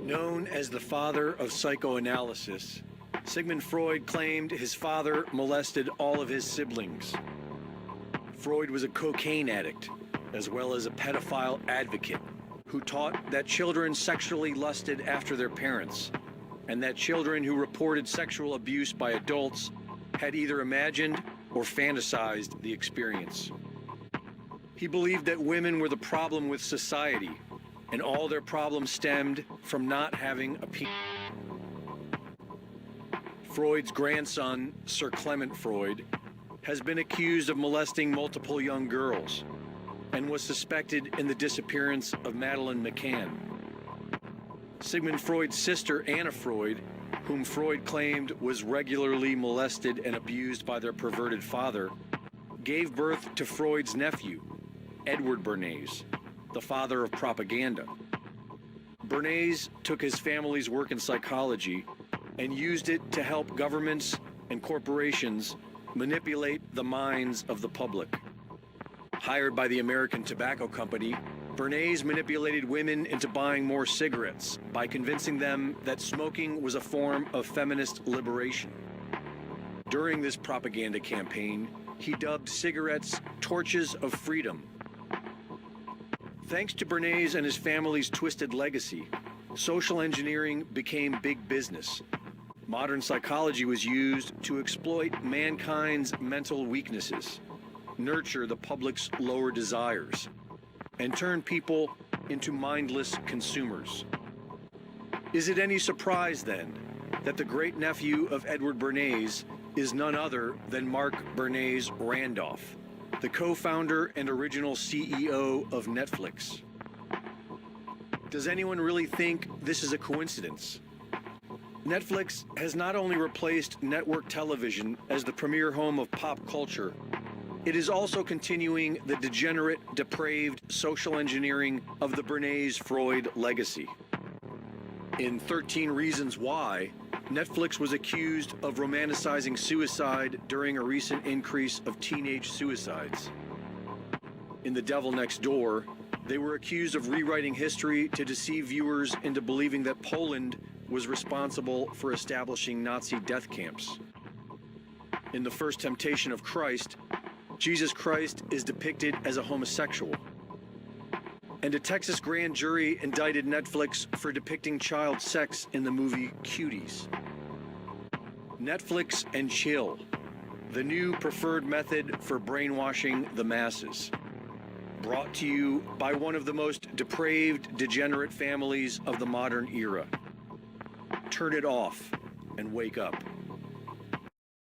Known as the father of psychoanalysis, Sigmund Freud claimed his father molested all of his siblings. Freud was a cocaine addict, as well as a pedophile advocate, who taught that children sexually lusted after their parents, and that children who reported sexual abuse by adults had either imagined or fantasized the experience. He believed that women were the problem with society, and all their problems stemmed from not having a penis. Freud's grandson, Sir Clement Freud, has been accused of molesting multiple young girls and was suspected in the disappearance of Madeleine McCann. Sigmund Freud's sister, Anna Freud, whom Freud claimed was regularly molested and abused by their perverted father, gave birth to Freud's nephew, Edward Bernays, the father of propaganda. Bernays took his family's work in psychology and used it to help governments and corporations manipulate the minds of the public. Hired by the American Tobacco Company, Bernays manipulated women into buying more cigarettes by convincing them that smoking was a form of feminist liberation. During this propaganda campaign, he dubbed cigarettes torches of freedom. Thanks to Bernays and his family's twisted legacy, social engineering became big business. Modern psychology was used to exploit mankind's mental weaknesses, nurture the public's lower desires, and turn people into mindless consumers. Is it any surprise, then, that the great-nephew of Edward Bernays is none other than Mark Bernays Randolph, the co-founder and original CEO of Netflix? Does anyone really think this is a coincidence? Netflix has not only replaced network television as the premier home of pop culture, it is also continuing the degenerate, depraved social engineering of the Bernays-Freud legacy. In 13 Reasons Why, Netflix was accused of romanticizing suicide during a recent increase of teenage suicides. In The Devil Next Door, they were accused of rewriting history to deceive viewers into believing that Poland was responsible for establishing Nazi death camps. In The First Temptation of Christ, Jesus Christ is depicted as a homosexual. And a Texas grand jury indicted Netflix for depicting child sex in the movie Cuties. Netflix and chill, the new preferred method for brainwashing the masses. Brought to you by one of the most depraved, degenerate families of the modern era. Turn it off and wake up.